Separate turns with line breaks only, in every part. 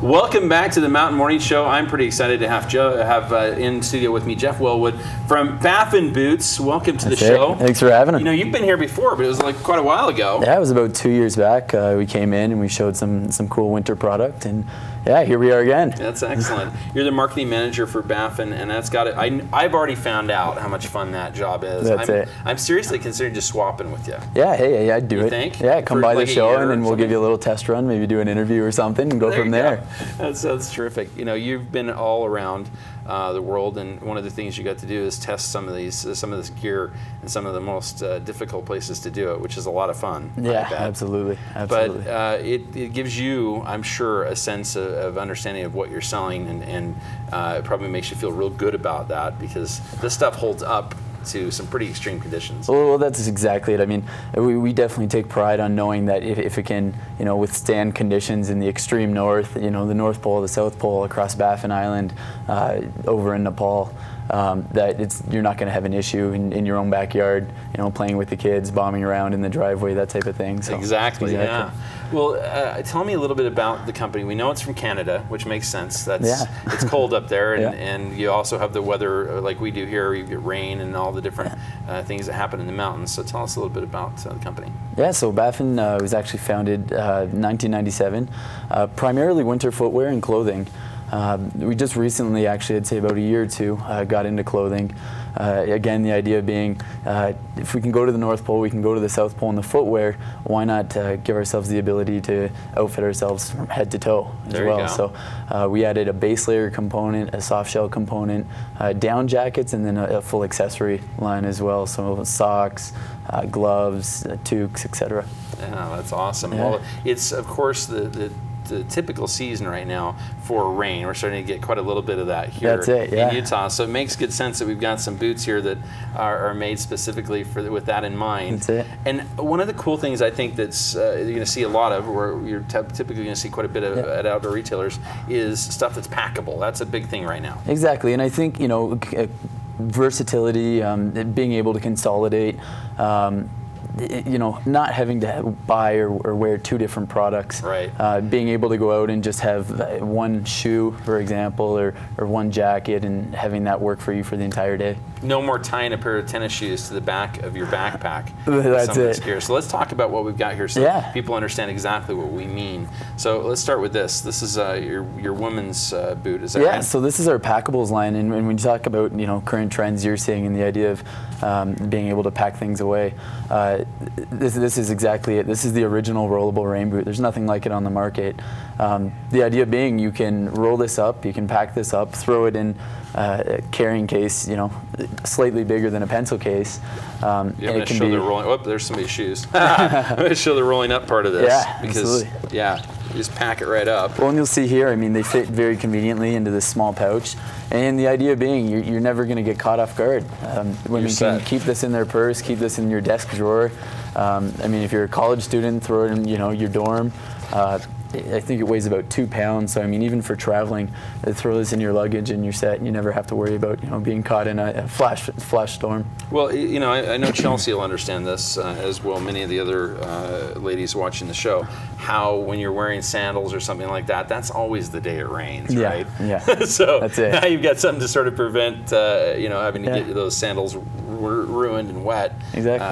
Welcome back to the Mountain Morning Show. I'm pretty excited to have in studio with me Jeff Wellwood from Baffin Boots. Welcome to the show.
Thanks for having us.
You know, you've been here before, but it was like quite a while ago.
Yeah, it was about 2 years back. We came in and we showed some cool winter product, and yeah, here we are again.
That's excellent. You're the marketing manager for Baffin, and that's got it. I've already found out how much fun that job is. I'm seriously considering just swapping with you.
Yeah, hey, I'd do it.
You think?
Yeah, come by the show and then we'll give you a little test run, maybe do an interview or something, and go from there.
That's terrific. You know, you've been all around the world, and one of the things you got to do is test some of this gear in some of the most difficult places to do it, which is a lot of fun.
Yeah, absolutely.
But it gives you, I'm sure, a sense of understanding of what you're selling, and it probably makes you feel real good about that, because this stuff holds up to some pretty extreme conditions.
Well, that's exactly it. I mean, we definitely take pride on knowing that if it can, you know, withstand conditions in the extreme north, you know, the North Pole, the South Pole, across Baffin Island, over in Nepal, that you're not going to have an issue in your own backyard, you know, playing with the kids, bombing around in the driveway, that type of thing. So,
exactly. Yeah. Well, tell me a little bit about the company. We know it's from Canada, which makes sense. It's cold up there, and you also have the weather like we do here. You get rain and all the different things that happen in the mountains. So tell us a little bit about the company. Yeah,
so Baffin was actually founded 1997, primarily winter footwear and clothing. We just recently, actually, I'd say about a year or two, got into clothing. Again, the idea being, if we can go to the North Pole, we can go to the South Pole in the footwear, why not give ourselves the ability to outfit ourselves from head to toe as well. So we added a base layer component, a soft shell component, down jackets, and then a full accessory line as well. So socks, gloves, toques, etc.
Yeah, that's awesome.
Yeah.
Well, it's, of course, the typical season right now for rain. We're starting to get quite a little bit of that here in Utah. So it makes good sense that we've got some boots here that are made specifically with that in mind.
That's it.
And one of the cool things I think that's you're going to see a lot of, or you're typically going to see quite a bit of at outdoor retailers, is stuff that's packable. That's a big thing right now.
Exactly, and I think, you know, versatility, being able to consolidate, you know, not having to buy or wear two different products.
Right.
Being able to go out and just have one shoe, for example, or one jacket, and having that work for you for the entire day.
No more tying a pair of tennis shoes to the back of your backpack.
That's it.
Gear. So let's talk about what we've got here so people understand exactly what we mean. So let's start with this. This is your woman's boot, is that right?
Yeah, so this is our Packables line, and when you talk about, you know, current trends you're seeing and the idea of being able to pack things away, this is exactly it. This is the original rollable rain boot. There's nothing like it on the market. The idea being, you can roll this up, you can pack this up, throw it in a carrying case, you know, slightly bigger than a pencil case.
I'm going to show the rolling. Oh, there's somebody's shoes. I'm going to show the rolling up part of this.
Yeah,
because,
absolutely.
Yeah, you just pack it right up.
Well, and you'll see here, I mean, they fit very conveniently into this small pouch. And the idea being, you're never going to get caught off guard. When you can keep this in their purse, keep this in your desk drawer. I mean, if you're a college student, throw it in, you know, your dorm. I think it weighs about 2 pounds, so I mean, even for traveling, throw this in your luggage and you're set, and you never have to worry about, you know, being caught in a flash storm.
Well, you know, I know Chelsea will understand this, as will many of the other ladies watching the show, how when you're wearing sandals or something like that, that's always the day it rains, right?
Yeah,
so
that's it.
Now you've got something to sort of prevent, you know, having to get those sandals ruined and wet,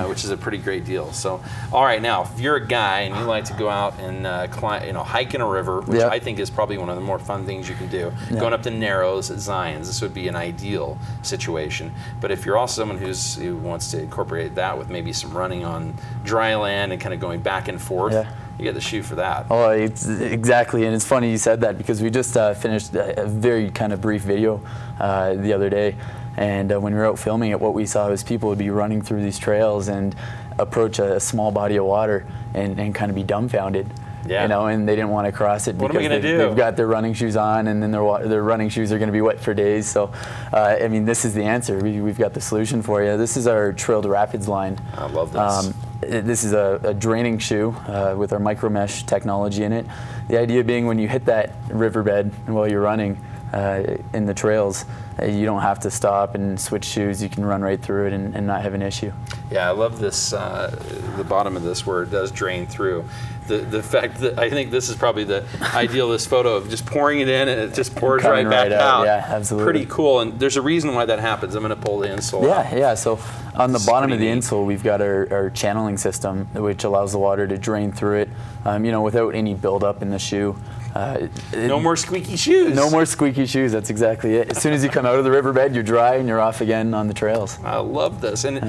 which is a pretty great deal. So, all right, now, if you're a guy and you like to go out and climb, you know, hike in a river, which I think is probably one of the more fun things you can do, going up the Narrows at Zions, this would be an ideal situation. But if you're also someone who wants to incorporate that with maybe some running on dry land and kind of going back and forth, you get the shoe for that.
Oh, exactly, and it's funny you said that, because we just finished a very kind of brief video the other day, and when we were out filming it, what we saw was people would be running through these trails and approach a small body of water and kind of be dumbfounded. You know, and they didn't want to cross it because they've got their running shoes on, and then their running shoes are going to be wet for days. So, I mean, this is the answer. We've got the solution for you. This is our Trailed Rapids line.
I love this.
This is a draining shoe with our micro mesh technology in it. The idea being, when you hit that riverbed while you're running, in the trails, you don't have to stop and switch shoes. You can run right through it and not have an issue.
Yeah, I love this, the bottom of this where it does drain through. The fact that I think this is probably the idealist photo of just pouring it in and it just pours right back out.
Yeah, absolutely.
Pretty cool, and there's a reason why that happens. I'm going to pull the insole out.
Yeah, so on the bottom of the insole, we've got our channeling system, which allows the water to drain through it, without any buildup in the shoe.
No more squeaky shoes.
No more squeaky shoes, that's exactly it. As soon as you come out of the riverbed, you're dry and you're off again on the trails.
I love this. And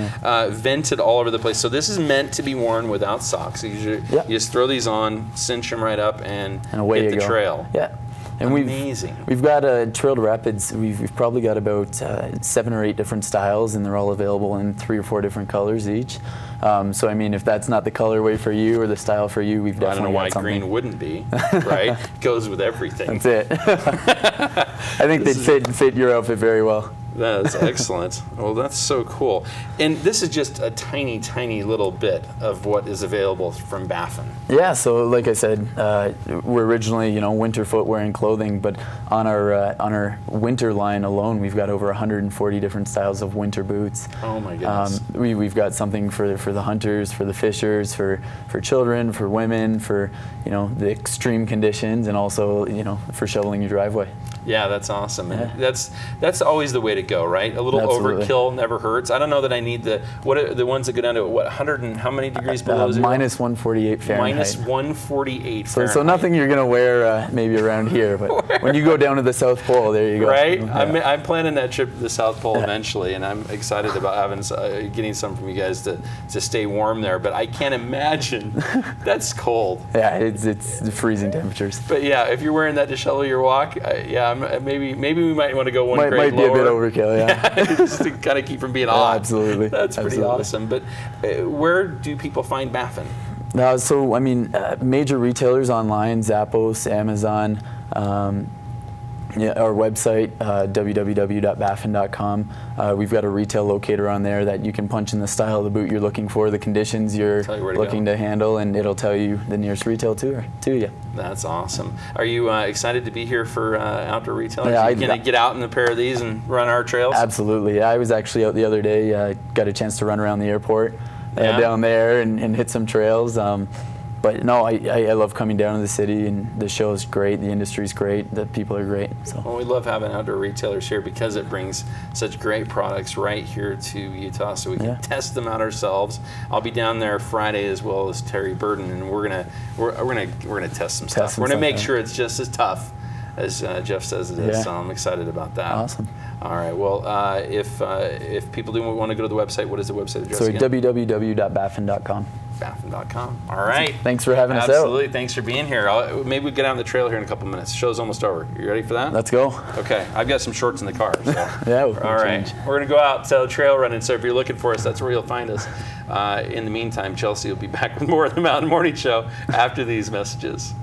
vented all over the place. So this is meant to be worn without socks. You just throw these on, cinch them right up, and
away
hit the trail.
Yeah. And
amazing.
We've got Trail to Rapids. We've probably got about 7 or 8 different styles, and they're all available in 3 or 4 different colors each. So I mean, if that's not the colorway for you or the style for you, we've definitely got something.
I don't know why green wouldn't be, right? Goes with everything.
That's it. I think they'd fit your outfit very well.
That is excellent. Well, that's so cool. And this is just a tiny, tiny little bit of what is available from Baffin.
Yeah, so like I said, we're originally, winter footwear and clothing, but on our winter line alone, we've got over 140 different styles of winter boots.
Oh my goodness.
We've got something for the hunters, for the fishers, for children, for women, for the extreme conditions, and also for shoveling your driveway.
Yeah, that's awesome. And that's always the way to go, right? A little overkill never hurts. I don't know that I need the ones that go down to 100 and how many degrees below zero?
Minus 148 Fahrenheit.
Minus 148 Fahrenheit.
So nothing you're gonna wear maybe around here, but when you go down to the South Pole, there you go.
Right? Yeah. I'm planning that trip to the South Pole eventually, and I'm excited about getting some from you guys to stay warm there. But I can't imagine that's cold.
Yeah, it's freezing temperatures.
But yeah, if you're wearing that to shovel your walk, maybe we might want to go one grade lower.
Might be a bit overkill, yeah.
Just to kind of keep from being hot.
Absolutely.
That's pretty awesome. But where do people find Baffin?
So, I mean, major retailers online, Zappos, Amazon, our website, www.baffin.com. We've got a retail locator on there that you can punch in the style of the boot you're looking for, the conditions you're looking to handle, and it'll tell you the nearest retail to you.
That's awesome. Are you excited to be here for Outdoor Retailers?
Yeah,
Are you going to get out in a pair of these and run our trails?
Absolutely. I was actually out the other day, got a chance to run around the airport down there and hit some trails. But no, I love coming down to the city, and the show is great, the industry's great, the people are great. So.
Well, we love having Outdoor Retailers here because it brings such great products right here to Utah, so we can test them out ourselves. I'll be down there Friday as well as Terry Burden, and we're gonna test some stuff. We're gonna make sure it's just as tough as Jeff says it is. So I'm excited about that.
Awesome.
All right. Well, if people do want to go to the website, what is the website address again?
www.baffin.com.
Baffin.com. All right.
Thanks for having us out.
Absolutely. Thanks for being here. Maybe we get out on the trail here in a couple minutes. The show's almost over. You ready for that?
Let's go.
Okay. I've got some shorts in the car. So.
Yeah.
All right. We're going to go out trail running. So if you're looking for us, that's where you'll find us. In the meantime, Chelsea will be back with more of the Mountain Morning Show after these messages.